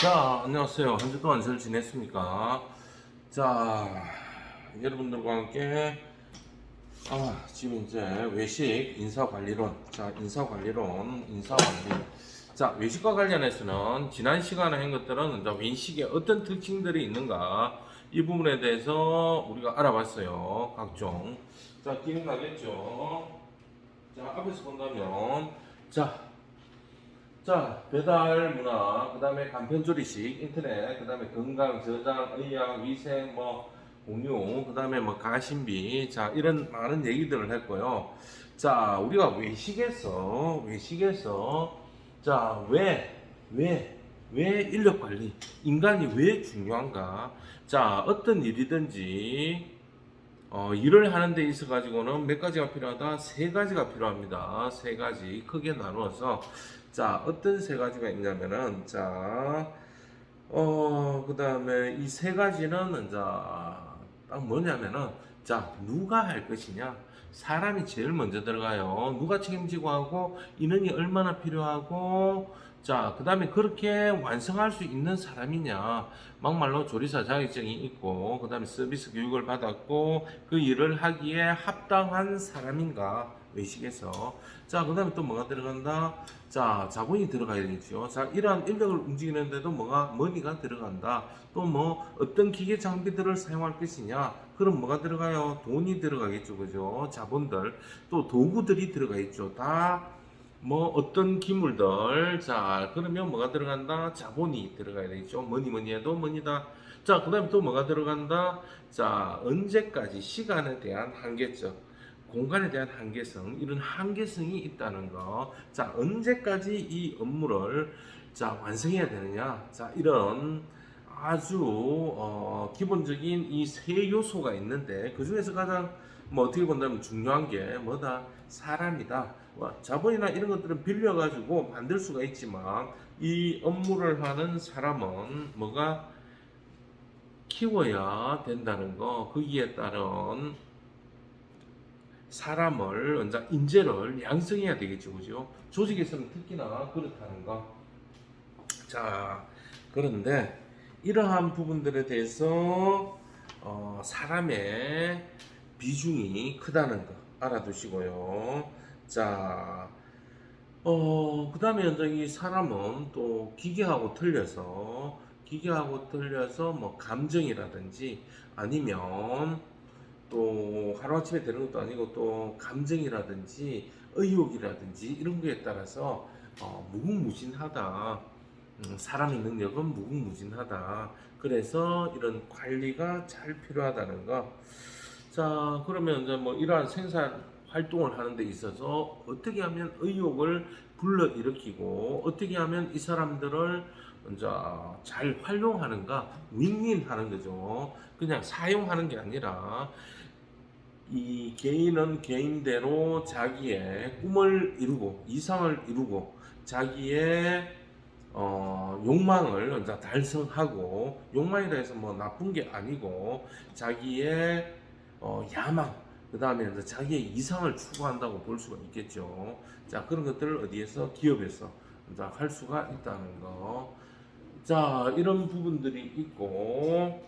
자, 안녕하세요. 한 주 동안 잘 지냈습니까? 자, 여러분들과 함께, 지금 이제 외식 인사관리론. 자, 인사관리. 자, 외식과 관련해서는 지난 시간에 한 것들은 이제 외식에 어떤 특징들이 있는가, 이 부분에 대해서 우리가 알아봤어요. 각종. 자, 기억나겠죠? 자, 앞에서 본다면, 배달 문화, 그 다음에 간편조리식, 인터넷, 그 다음에 건강, 저장, 의학, 위생, 공유, 그 다음에 가심비, 자, 이런 많은 얘기들을 했고요. 자, 우리가 외식에서, 자, 왜 인력 관리, 인간이 왜 중요한가? 자, 어떤 일이든지, 일을 하는 데 있어 가지고는 몇 가지가 필요하다? 세 가지가 필요합니다. 세 가지 크게 나누어서 자, 어떤 세 가지가 있냐면은 그 다음에 이 세 가지는 딱 뭐냐면은 누가 할 것이냐? 사람이 제일 먼저 들어가요. 누가 책임지고 하고 인원이 얼마나 필요하고 그 다음에 그렇게 완성할 수 있는 사람이냐? 막말로 조리사 자격증이 있고 그 다음에 서비스 교육을 받았고 그 일을 하기에 합당한 사람인가? 외식에서 그 다음에 또 뭐가 들어간다? 자본이 들어가야 되겠죠. 이러한 인력을 움직이는데도 머니가 들어간다. 또 어떤 기계 장비들을 사용할 것이냐. 그럼 뭐가 들어가요? 돈이 들어가겠죠. 그죠? 자본들. 또 도구들이 들어가 있죠. 다 어떤 기물들. 그러면 뭐가 들어간다? 자본이 들어가야 되겠죠. 뭐니 해도 머니다. 그 다음에 또 뭐가 들어간다? 언제까지 시간에 대한 한계점. 공간에 대한 한계성, 이런 한계성이 있다는 거. 언제까지 이 업무를 완성해야 되느냐. 이런 아주 기본적인 이 세 요소가 있는데 그 중에서 가장 어떻게 본다면 중요한 게 뭐다? 사람이다. 자본이나 이런 것들은 빌려가지고 만들 수가 있지만 이 업무를 하는 사람은 뭐가 키워야 된다는 거. 거기에 따른 사람을 인재를 양성해야 되겠죠, 그죠? 조직에서는 특히나 그렇다는 거. 그런데 이러한 부분들에 대해서 사람의 비중이 크다는 거 알아두시고요. 그 다음에 이 사람은 또 기계하고 틀려서 감정이라든지 아니면 또 하루아침에 되는 것도 아니고 또 감정이라든지 의욕이라든지 이런 거에 따라서 무궁무진하다. 사람의 능력은 무궁무진하다. 그래서 이런 관리가 잘 필요하다는 거. 그러면 이러한 생산 활동을 하는 데 있어서 어떻게 하면 의욕을 불러일으키고 어떻게 하면 이 사람들을 잘 활용하는가, 윈윈하는 거죠. 그냥 사용하는 게 아니라 이 개인은 개인대로 자기의 꿈을 이루고 이상을 이루고 자기의 욕망을 달성하고, 욕망이라 해서 나쁜 게 아니고 자기의 야망, 그 다음에 자기의 이상을 추구한다고 볼 수가 있겠죠. 그런 것들을 어디에서? 기업에서 할 수가 있다는 거. 이런 부분들이 있고,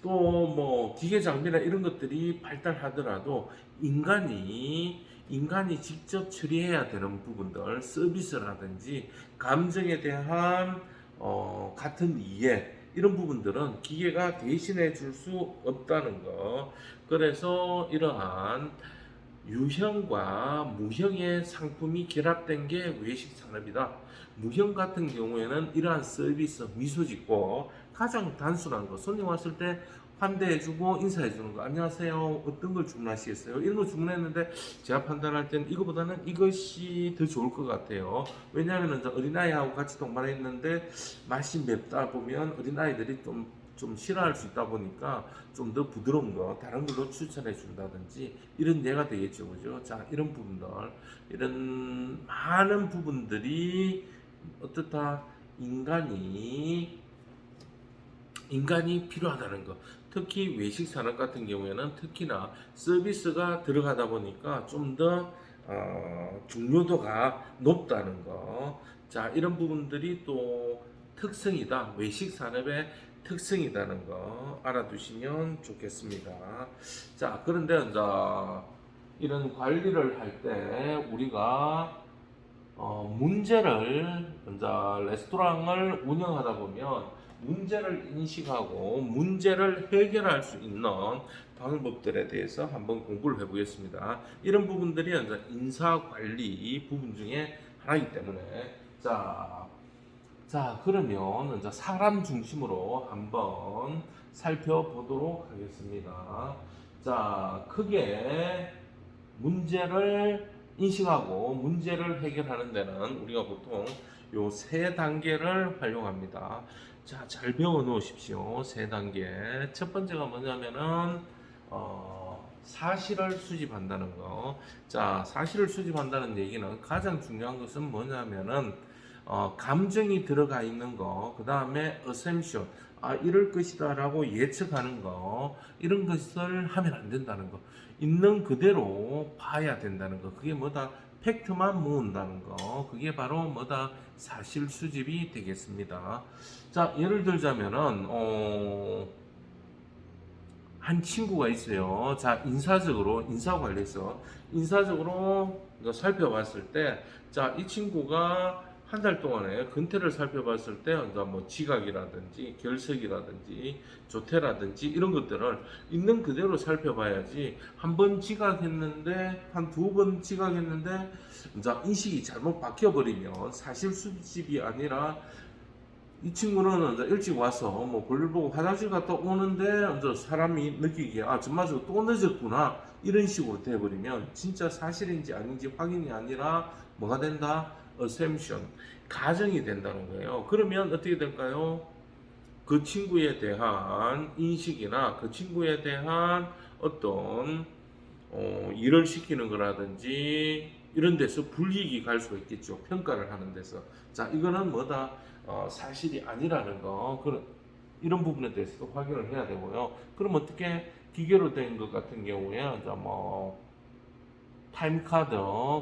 또 기계 장비나 이런 것들이 발달하더라도 인간이 직접 처리해야 되는 부분들, 서비스라든지 감정에 대한 같은 이해, 이런 부분들은 기계가 대신해 줄 수 없다는 거. 그래서 이러한 유형과 무형의 상품이 결합된 게 외식 산업이다. 무형 같은 경우에는 이러한 서비스, 미소 짓고 가장 단순한 거, 손님 왔을 때 환대해주고 인사해주는 거, 안녕하세요, 어떤 걸 주문하시겠어요? 이런 거 주문했는데 제가 판단할 때는 이거보다는 이것이 더 좋을 것 같아요. 왜냐하면 어린아이하고 같이 동반했는데 맛이 맵다 보면 어린아이들이 좀 싫어할 수 있다 보니까 좀 더 부드러운 거 다른 걸로 추천해 준다든지 이런 예가 되겠죠, 그죠? 이런 부분들, 이런 많은 부분들이 어떻다? 인간이 필요하다는 거. 특히 외식 산업 같은 경우에는 특히나 서비스가 들어가다 보니까 좀 더 중요도가 높다는 거. 자, 이런 부분들이 또 특성이다. 외식 산업의 특성이라는 거 알아두시면 좋겠습니다. 자, 그런데 이제 이런 관리를 할 때 우리가 문제를 이제 레스토랑을 운영하다 보면 문제를 인식하고 문제를 해결할 수 있는 방법들에 대해서 한번 공부를 해보겠습니다. 이런 부분들이 이제 인사 관리 부분 중에 하나이기 때문에 그러면 이제 사람 중심으로 한번 살펴보도록 하겠습니다. 자, 크게 문제를 인식하고 문제를 해결하는 데는 우리가 보통 요 세 단계를 활용합니다. 자, 잘 배워 놓으십시오. 세 단계. 첫 번째가 뭐냐면은 사실을 수집한다는 거. 자, 사실을 수집한다는 얘기는 가장 중요한 것은 뭐냐면은 감정이 들어가 있는 거, 그 다음에 assumption, 이럴 것이다라고 예측하는 거, 이런 것을 하면 안 된다는 거, 있는 그대로 봐야 된다는 거, 그게 뭐다? 팩트만 모은다는 거, 그게 바로 뭐다? 사실 수집이 되겠습니다. 자, 예를 들자면은 한 친구가 있어요. 자, 인사 관리에서 인사적으로 살펴봤을 때, 자, 이 친구가 한 달 동안에 근태를 살펴봤을 때, 이제 뭐 지각이라든지 결석이라든지 조퇴라든지 이런 것들을 있는 그대로 살펴봐야지. 한 번 지각했는데, 한 두 번 지각했는데, 이제 인식이 잘못 바뀌어버리면 사실 수집이 아니라 이 친구는 이제 일찍 와서 뭐 볼일 보고 화장실 갔다 오는데 이제 사람이 느끼기에 정말 또 늦었구나 이런 식으로 돼버리면 진짜 사실인지 아닌지 확인이 아니라 뭐가 된다? assumption, 가정이 된다는 거예요. 그러면 어떻게 될까요? 그 친구에 대한 인식이나 그 친구에 대한 어떤 일을 시키는 거라든지 이런 데서 불이익이 갈 수가 있겠죠. 평가를 하는 데서. 자, 이거는 뭐다? 사실이 아니라는 거. 이런 부분에 대해서도 확인을 해야 되고요. 그럼 어떻게 기계로 된 것 같은 경우에 이제 뭐 타임 카드,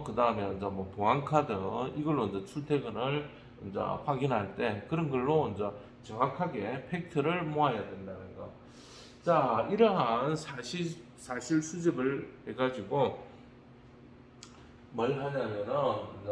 그 다음에 이제 뭐 보안 카드 이걸로 이제 출퇴근을 이제 확인할 때 그런 걸로 이제 정확하게 팩트를 모아야 된다는 거. 자, 이러한 사실 수집을 해가지고 뭘 하냐면은 이제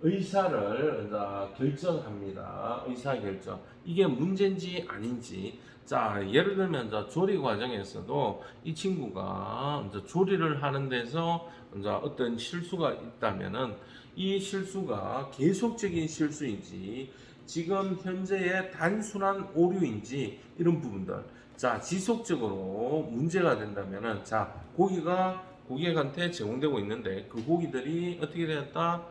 의사를 이제 결정합니다. 의사 결정. 이게 문제인지 아닌지. 자, 예를 들면 이제 조리 과정에서도 이 친구가 이제 조리를 하는 데서 이제 어떤 실수가 있다면은 이 실수가 계속적인 실수인지 지금 현재의 단순한 오류인지 이런 부분들. 자, 지속적으로 문제가 된다면은 자, 고객한테 제공되고 있는데 그 고기들이 어떻게 되었다?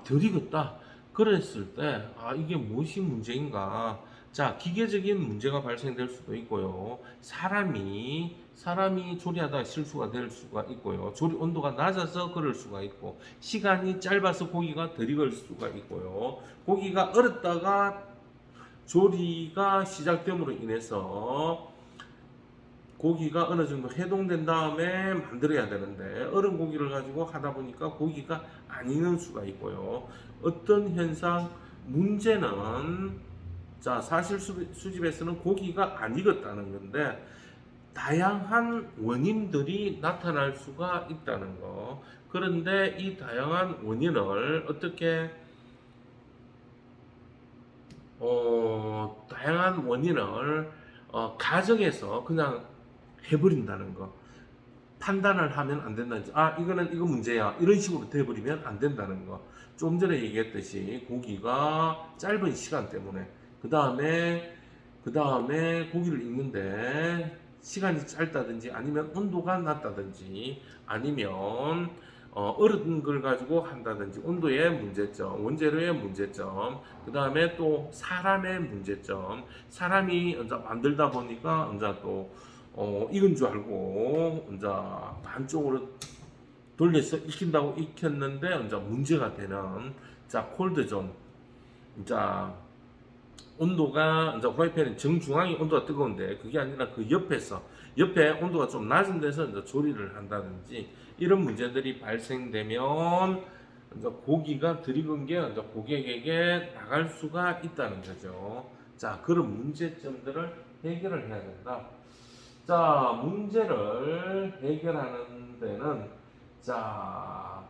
덜 익었다. 그랬을 때, 이게 무엇이 문제인가? 자, 기계적인 문제가 발생될 수도 있고요. 사람이 조리하다 실수가 될 수가 있고요. 조리 온도가 낮아서 그럴 수가 있고, 시간이 짧아서 고기가 덜 익을 수가 있고요. 고기가 얼었다가 조리가 시작됨으로 인해서 고기가 어느 정도 해동된 다음에 만들어야 되는데 얼은 고기를 가지고 하다 보니까 고기가 안 익는 수가 있고요. 어떤 현상, 문제는 자, 사실 수집에서는 고기가 안 익었다는 건데 다양한 원인들이 나타날 수가 있다는 거. 그런데 이 다양한 원인을 어떻게 다양한 원인을 가정에서 그냥 해버린다는 거. 판단을 하면 안 된다는 거. 이거 문제야. 이런 식으로 돼버리면 안 된다는 거. 좀 전에 얘기했듯이 고기가 짧은 시간 때문에 그 다음에 고기를 익는데 시간이 짧다든지 아니면 온도가 낮다든지 아니면 얼은 걸 가지고 한다든지 온도의 문제점, 원재료의 문제점, 그 다음에 또 사람의 문제점. 사람이 이제 만들다 보니까 이제 또 익은 줄 알고 이제 반쪽으로 돌려서 익힌다고 익혔는데 이제 문제가 되는 자 콜드존. 자 온도가 이제 프라이팬의 정중앙이 온도가 뜨거운데 그게 아니라 그 옆에 온도가 좀 낮은 데서 이제 조리를 한다든지 이런 문제들이 발생되면 이제 고기가 들익은 게 이제 고객에게 나갈 수가 있다는 거죠. 자, 그런 문제점들을 해결을 해야 된다. 자, 문제를 해결하는 데는 자,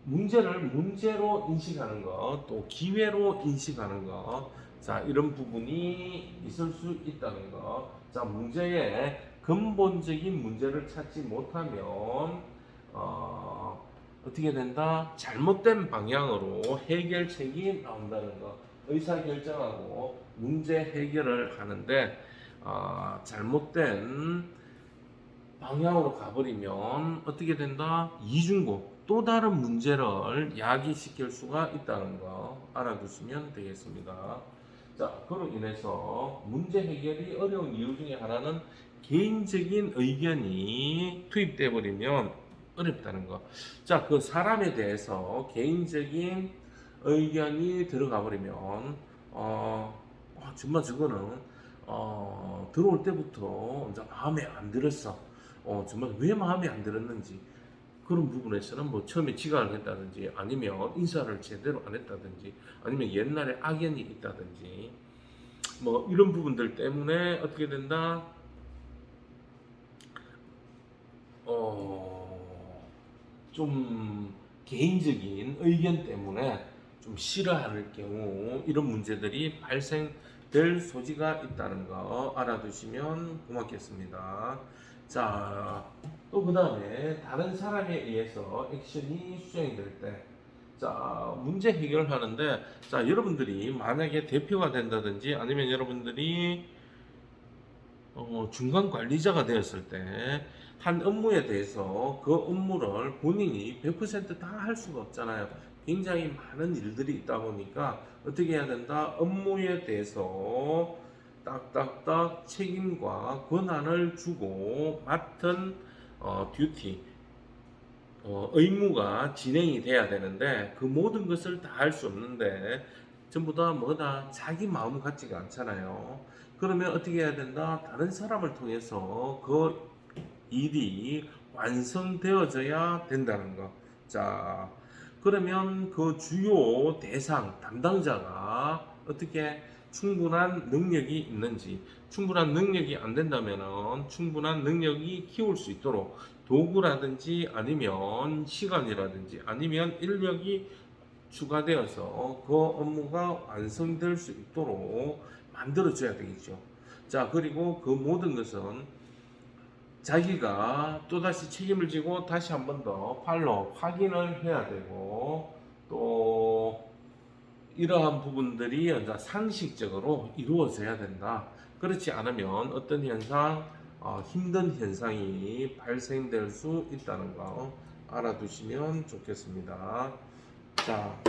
문제를 문제로 인식하는 것, 또 기회로 인식하는 것, 자, 이런 부분이 있을 수 있다는 것. 자, 문제의 근본적인 문제를 찾지 못하면 어떻게 된다? 잘못된 방향으로 해결책이 나온다는 것. 의사결정하고 문제 해결을 하는데 잘못된 방향으로 가버리면 어떻게 된다? 이중고 또 다른 문제를 야기시킬 수가 있다는 거 알아두시면 되겠습니다. 자, 그로 인해서 문제 해결이 어려운 이유 중에 하나는 개인적인 의견이 투입돼 버리면 어렵다는 거. 자, 그 사람에 대해서 개인적인 의견이 들어가 버리면 정말 저거는 들어올 때부터 이제 마음에 안 들었어. 정말 왜 마음에 안 들었는지 그런 부분에서는 뭐 처음에 지각을 했다든지 아니면 인사를 제대로 안 했다든지 아니면 옛날에 악연이 있다든지 뭐 이런 부분들 때문에 어떻게 된다? 좀 개인적인 의견 때문에 좀 싫어할 경우 이런 문제들이 발생될 소지가 있다는 거 알아두시면 고맙겠습니다. 자, 또 그 다음에 다른 사람에 의해서 액션이 수정이 될 때, 자, 문제 해결을 하는데, 자, 여러분들이 만약에 대표가 된다든지 아니면 여러분들이 중간 관리자가 되었을 때 한 업무에 대해서 그 업무를 본인이 100%다 할 수가 없잖아요. 굉장히 많은 일들이 있다 보니까 어떻게 해야 된다? 업무에 대해서 딱딱딱 책임과 권한을 주고 맡은 듀티, 의무가 진행이 돼야 되는데 그 모든 것을 다 할 수 없는데 전부 다 뭐다 자기 마음 같지가 않잖아요. 그러면 어떻게 해야 된다? 다른 사람을 통해서 그 일이 완성되어져야 된다는 거. 자, 그러면 그 주요 대상 담당자가 어떻게 충분한 능력이 있는지, 충분한 능력이 안 된다면은 충분한 능력이 키울 수 있도록 도구라든지 아니면 시간이라든지 아니면 인력이 추가되어서 그 업무가 완성될 수 있도록 만들어줘야 되겠죠. 자, 그리고 그 모든 것은 자기가 또다시 책임을 지고 다시 한 번 더 팔로 확인을 해야 되고 또 이러한 부분들이 이제 상식적으로 이루어져야 된다. 그렇지 않으면 어떤 현상, 힘든 현상이 발생될 수 있다는 거 알아두시면 좋겠습니다. 자,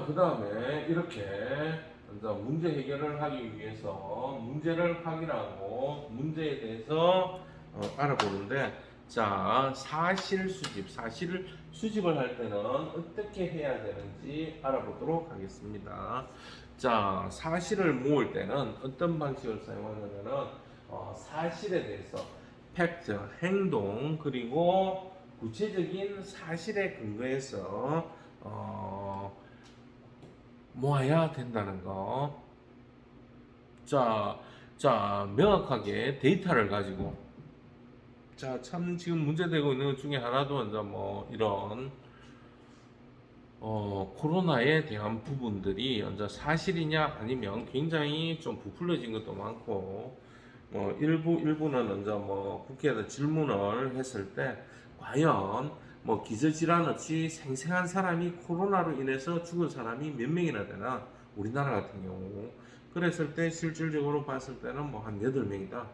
그 다음에 이렇게 이제 문제 해결을 하기 위해서 문제를 확인하고 문제에 대해서 알아보는데, 자, 사실을 수집을 할 때는 어떻게 해야 되는지 알아보도록 하겠습니다. 자, 사실을 모을 때는 어떤 방식을 사용하냐면은 사실에 대해서 팩트, 행동, 그리고 구체적인 사실에 근거해서 모아야 된다는 거. 명확하게 데이터를 가지고, 참 지금 문제되고 있는 것 중에 하나도 이제 뭐 이런 코로나에 대한 부분들이 이제 사실이냐 아니면 굉장히 좀 부풀려진 것도 많고, 일부는 이제 뭐 국회에서 질문을 했을 때 과연 뭐 기저질환 없이 생생한 사람이 코로나로 인해서 죽은 사람이 몇 명이나 되나 우리나라 같은 경우 그랬을 때 실질적으로 봤을 때는 뭐 한 8명이다.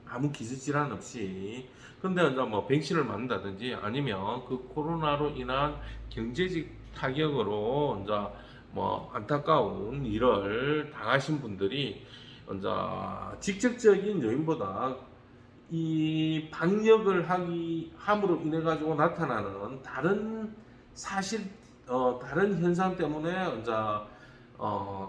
아무 기저질환 없이. 근데 이제 뭐 백신을 맞는다든지 아니면 그 코로나로 인한 경제적 타격으로 이제 뭐 안타까운 일을 당하신 분들이 이제 직접적인 요인보다 이 방역을 함으로 인해 가지고 나타나는 다른 사실, 다른 현상 때문에 이제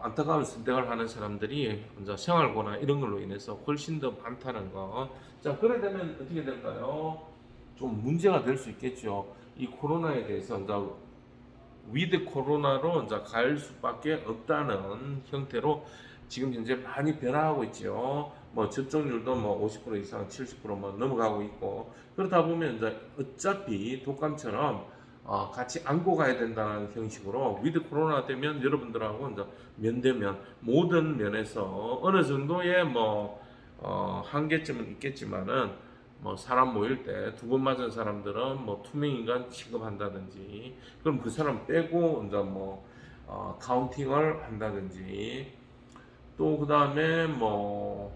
안타까운 선택을 하는 사람들이 이제 생활고나 이런 걸로 인해서 훨씬 더 많다는 거. 자, 그래 되면 어떻게 될까요? 좀 문제가 될 수 있겠죠. 이 코로나에 대해서 이제 위드 코로나로 이제 갈 수밖에 없다는 형태로 지금 현재 많이 변화하고 있죠. 뭐 접종률도 뭐 50% 이상, 70%뭐 넘어가고 있고 그러다 보면 이제 어차피 독감처럼 같이 안고 가야 된다는 형식으로 위드 코로나 되면 여러분들하고 이제 면대면 모든 면에서 어느 정도의 뭐 한계점은 있겠지만은 뭐 사람 모일 때 두 번 맞은 사람들은 뭐 투명인간 취급한다든지 그럼 그 사람 빼고 이제 뭐 카운팅을 한다든지 또 그 다음에 뭐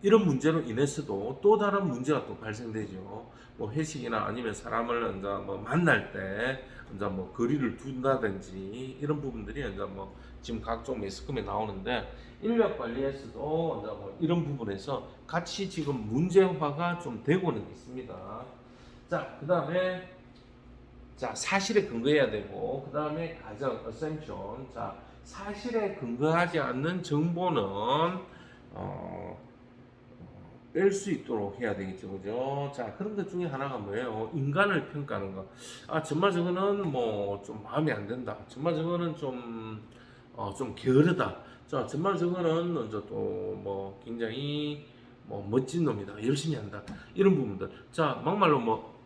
이런 문제로 인해서도 또 다른 문제가 또 발생되죠. 뭐 회식이나 아니면 사람을 이제 뭐 만날 때 이제 뭐 거리를 둔다든지 이런 부분들이 이제 뭐 지금 각종 매스컴에 나오는데 인력 관리에서도 이제 뭐 이런 부분에서 같이 지금 문제화가 좀 되고는 있습니다. 자, 그 다음에 자 사실에 근거해야 되고 그 다음에 가정 어셈션. 자 사실에 근거하지 않는 정보는 뺄 수 있도록 해야 되겠죠, 그죠? 자, 그런 것 중에 하나가 뭐예요? 인간을 평가하는 거. 정말 저거는 뭐 좀 마음에 안 든다. 정말 저거는 좀 게으르다. 자, 정말 저거는 이제 또 뭐 굉장히 뭐 멋진 놈이다. 열심히 한다. 이런 부분들. 자, 막말로 뭐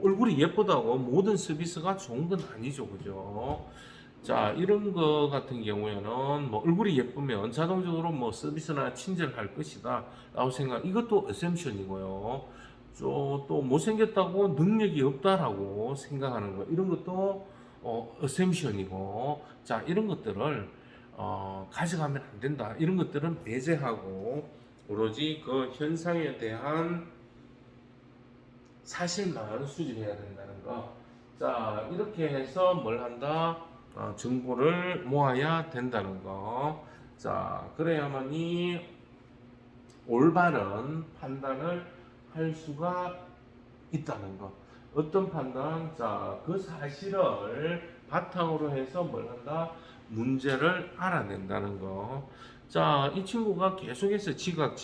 얼굴이 예쁘다고 모든 서비스가 좋은 건 아니죠, 그죠? 자, 이런 거 같은 경우에는 뭐 얼굴이 예쁘면 자동적으로 뭐 서비스나 친절할 것이다 라고 생각. 이것도 어셈션이고요. 또 못생겼다고 능력이 없다라고 생각하는 거, 이런 것도 어셈션이고. 자, 이런 것들을 가져가면 안 된다. 이런 것들은 배제하고 오로지 그 현상에 대한 사실만 수집해야 된다는 거. 자, 이렇게 해서 뭘 한다? 정보를 모아야 된다는 거. 자, 그래야만이 올바른 판단을 할 수가 있다는 거. 어떤 판단? 자, 그 사실을 바탕으로 해서 뭘 한다? 문제를 알아낸다는 거. 자, 이 친구가 계속해서 지각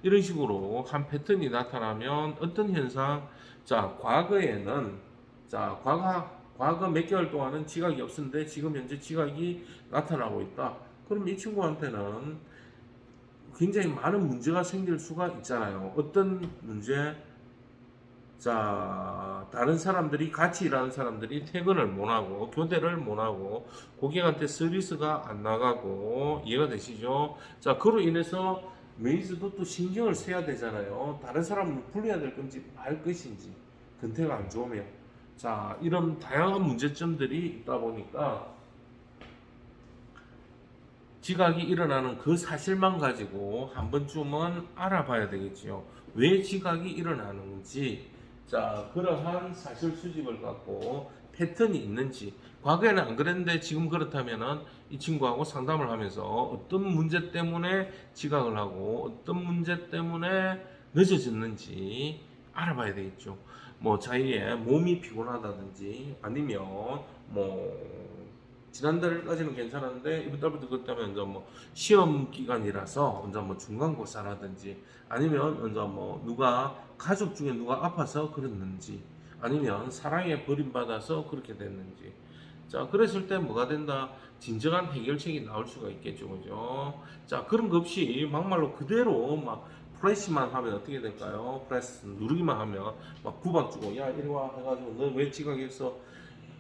이런 식으로 한 패턴이 나타나면 어떤 현상? 자, 과거에는 자, 과거 몇 개월 동안은 지각이 없었는데 지금 현재 지각이 나타나고 있다. 그럼 이 친구한테는 굉장히 많은 문제가 생길 수가 있잖아요. 어떤 문제? 자, 다른 사람들이, 같이 일하는 사람들이 퇴근을 못하고 교대를 못하고 고객한테 서비스가 안 나가고. 이해가 되시죠? 자, 그로 인해서 매니저도 또 신경을 써야 되잖아요. 다른 사람을 불러야 될 건지 말 것인지, 근태가 안 좋으면. 자, 이런 다양한 문제점들이 있다 보니까 지각이 일어나는 그 사실만 가지고 한 번쯤은 알아봐야 되겠지요. 왜 지각이 일어나는지. 자, 그러한 사실 수집을 갖고 패턴이 있는지, 과거에는 안 그랬는데 지금 그렇다면은 이 친구하고 상담을 하면서 어떤 문제 때문에 지각을 하고 어떤 문제 때문에 늦어졌는지 알아봐야 되겠죠. 뭐 자기의 몸이 피곤하다든지 아니면 뭐 지난달까지는 괜찮았는데 이번 달부터 그렇다면 이제 뭐 시험 기간이라서 이제 뭐 중간고사라든지 아니면 이제 뭐 누가 가족 중에 누가 아파서 그랬는지 아니면 사랑에 버림받아서 그렇게 됐는지. 자, 그랬을 때 뭐가 된다? 진정한 해결책이 나올 수가 있겠죠, 그죠? 자, 그런 거 없이 막말로 그대로 막 프레시만 하면 어떻게 될까요? 프레스 누르기만 하면 막 구박 주고 야 이리 와 해가지고 너 왜 지각했어?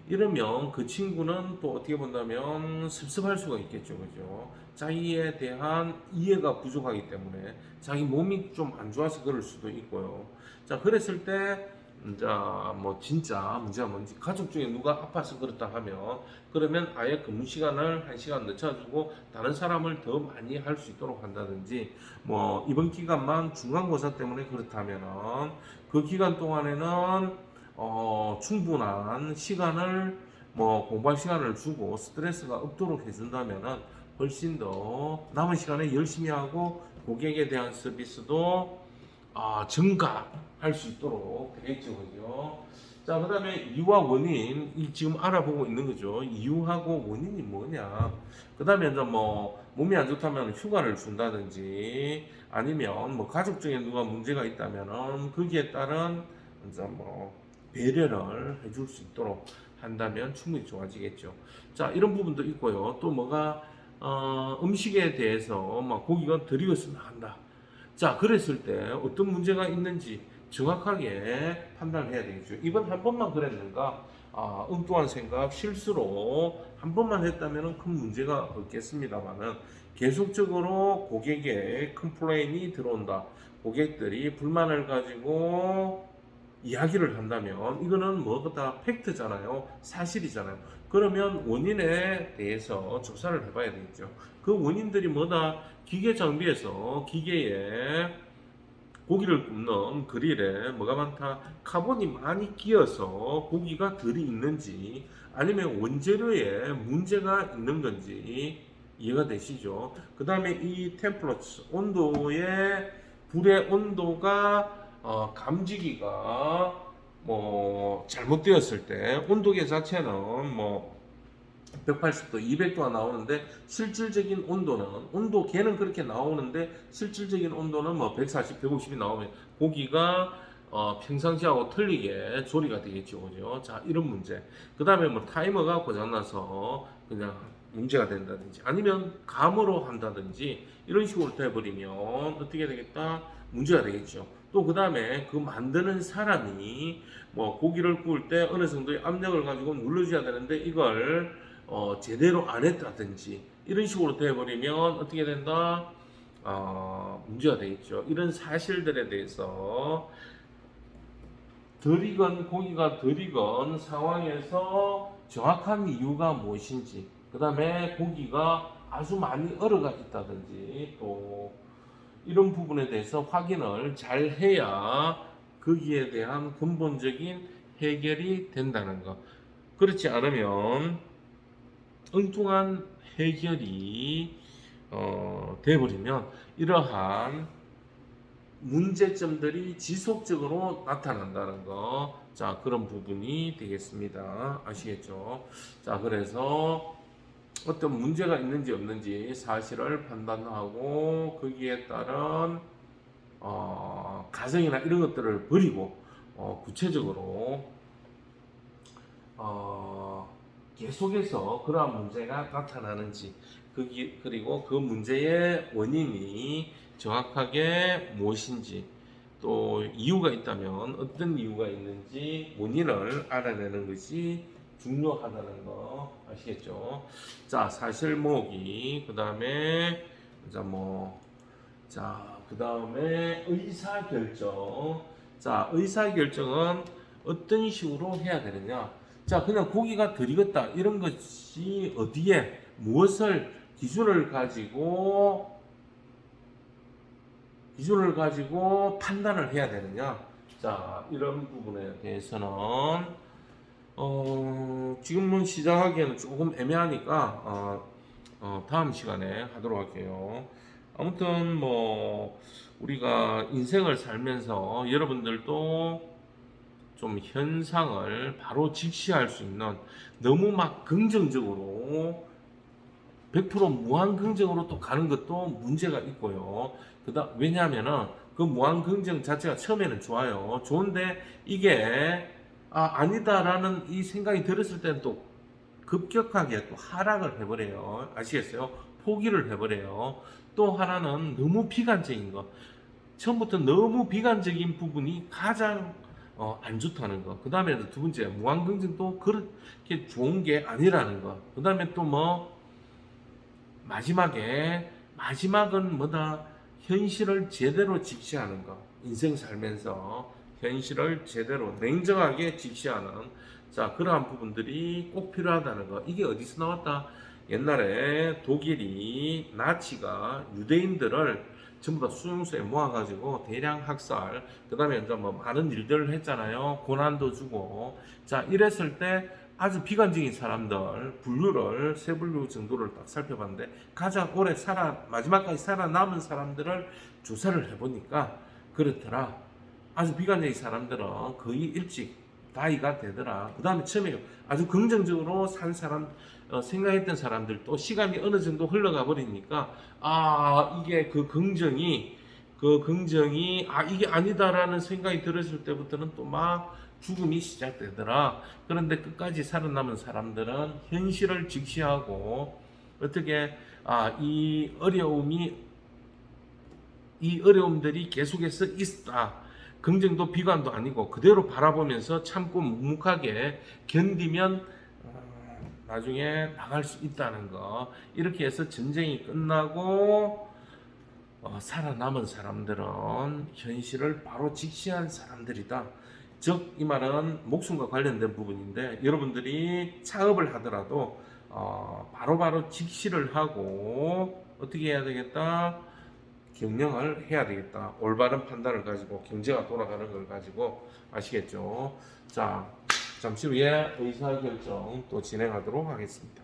이러면 그 친구는 또 어떻게 본다면 섭섭할 수가 있겠죠, 그죠? 자기에 대한 이해가 부족하기 때문에 자기 몸이 좀 안 좋아서 그럴 수도 있고요. 자, 그랬을 때 자, 뭐 진짜 문제가 뭔지, 가족 중에 누가 아파서 그렇다 하면 그러면 아예 근무 시간을 1시간 늦춰주고 다른 사람을 더 많이 할 수 있도록 한다든지, 뭐 이번 기간만 중간고사 때문에 그렇다면은 그 기간 동안에는 충분한 시간을 뭐 공부할 시간을 주고 스트레스가 없도록 해준다면은 훨씬 더 남은 시간에 열심히 하고 고객에 대한 서비스도 증가할 수 있도록 되겠죠, 그죠? 자, 그 다음에 이유와 원인, 이 지금 알아보고 있는 거죠. 이유하고 원인이 뭐냐. 그 다음에 이제 뭐 몸이 안 좋다면 휴가를 준다든지 아니면 뭐 가족 중에 누가 문제가 있다면은 거기에 따른 이제 뭐 배려를 해줄 수 있도록 한다면 충분히 좋아지겠죠. 자, 이런 부분도 있고요. 또 뭐가 음식에 대해서 막 고기가 덜 익었으면 한다. 자, 그랬을 때 어떤 문제가 있는지 정확하게 판단을 해야 되겠죠. 이번 한 번만 그랬는가? 엉뚱한 생각, 실수로 한 번만 했다면 큰 문제가 없겠습니다만은 계속적으로 고객의 컴플레인이 들어온다. 고객들이 불만을 가지고 이야기를 한다면 이거는 뭐보다 팩트잖아요. 사실이잖아요. 그러면 원인에 대해서 조사를 해봐야 되겠죠. 그 원인들이 뭐다? 기계 장비에서 기계에 고기를 굽는 그릴에 뭐가 많다? 카본이 많이 끼어서 고기가 덜 익는지 아니면 원재료에 문제가 있는 건지 이해가 되시죠? 그 다음에 이 템플러처 온도의 불의 온도가 감지기가 뭐 잘못되었을 때 온도계 자체는 뭐 180도, 200도가 나오는데 실질적인 온도는 온도계는 그렇게 나오는데 실질적인 온도는 뭐 140, 150이 나오면 고기가 평상시하고 틀리게 조리가 되겠죠, 그죠? 자, 이런 문제. 그 다음에 뭐 타이머가 고장나서 그냥 문제가 된다든지 아니면 감으로 한다든지 이런 식으로 돼버리면 어떻게 되겠다? 문제가 되겠죠. 또 그 다음에 그 만드는 사람이 뭐 고기를 구울 때 어느 정도의 압력을 가지고 눌러줘야 되는데 이걸 제대로 안 했다든지 이런 식으로 돼버리면 어떻게 된다? 문제가 되겠죠. 이런 사실들에 대해서 덜 익은 고기가 덜 익은 상황에서 정확한 이유가 무엇인지 그 다음에 고기가 아주 많이 얼어가 있다든지 또 이런 부분에 대해서 확인을 잘 해야 거기에 대한 근본적인 해결이 된다는 것. 그렇지 않으면 엉뚱한 해결이 돼버리면 이러한 문제점들이 지속적으로 나타난다는 거. 자, 그런 부분이 되겠습니다. 아시겠죠? 자, 그래서 어떤 문제가 있는지 없는지 사실을 판단하고 거기에 따른 가정이나 이런 것들을 버리고 구체적으로 계속해서 그러한 문제가 나타나는지 그리고 그 문제의 원인이 정확하게 무엇인지 또 이유가 있다면 어떤 이유가 있는지 원인을 알아내는 것이 중요하다는 거 아시겠죠? 자, 사실 모으기 그 다음에 그 다음에 의사 결정. 자, 의사 결정은 어떤 식으로 해야 되느냐? 자, 그냥 고기가 덜 익었다 이런 것이 어디에 무엇을 기준을 가지고 판단을 해야 되느냐? 자, 이런 부분에 대해서는 지금은 시작하기에는 조금 애매하니까 다음 시간에 하도록 할게요. 아무튼 뭐 우리가 인생을 살면서 여러분들도 좀 현상을 바로 직시할 수 있는 너무 막 긍정적으로 100% 무한 긍정으로 또 가는 것도 문제가 있고요. 왜냐하면은 그 무한 긍정 자체가 처음에는 좋아요. 좋은데 이게 아니다라는 이 생각이 들었을 때는 또 급격하게 또 하락을 해버려요. 아시겠어요? 포기를 해버려요. 또 하나는 너무 비관적인 거. 처음부터 너무 비관적인 부분이 가장 안 좋다는 거. 그 다음에 두 번째, 무한긍정도 그렇게 좋은 게 아니라는 거. 그 다음에 또 뭐, 마지막은 뭐다? 현실을 제대로 직시하는 거. 인생 살면서 현실을 제대로 냉정하게 직시하는 자, 그러한 부분들이 꼭 필요하다는 거. 이게 어디서 나왔다? 옛날에 독일이 나치가 유대인들을 전부 다 수용소에 모아가지고 대량 학살, 그 다음에 이제 뭐 많은 일들을 했잖아요. 고난도 주고. 자, 이랬을 때 아주 비관적인 사람들, 분류를, 세 분류 정도를 딱 살펴봤는데 가장 오래 마지막까지 살아남은 사람들을 조사를 해보니까 그렇더라. 아주 비관적인 사람들은 거의 일찍 다이가 되더라. 그 다음에 처음에 아주 긍정적으로 산 사람, 생각했던 사람들도 시간이 어느 정도 흘러가 버리니까, 이게 그 긍정이, 이게 아니다라는 생각이 들었을 때부터는 또 막 죽음이 시작되더라. 그런데 끝까지 살아남은 사람들은 현실을 직시하고 어떻게 이 어려움들이 계속해서 있다. 긍정도 비관도 아니고 그대로 바라보면서 참고 묵묵하게 견디면 나중에 나갈 수 있다는 거. 이렇게 해서 전쟁이 끝나고 살아남은 사람들은 현실을 바로 직시한 사람들이다. 즉, 이 말은 목숨과 관련된 부분인데 여러분들이 창업을 하더라도 바로바로 직시를 하고 어떻게 해야 되겠다? 경영을 해야 되겠다. 올바른 판단을 가지고 경제가 돌아가는 걸 가지고 아시겠죠? 자, 잠시 후에 의사결정 또 진행하도록 하겠습니다.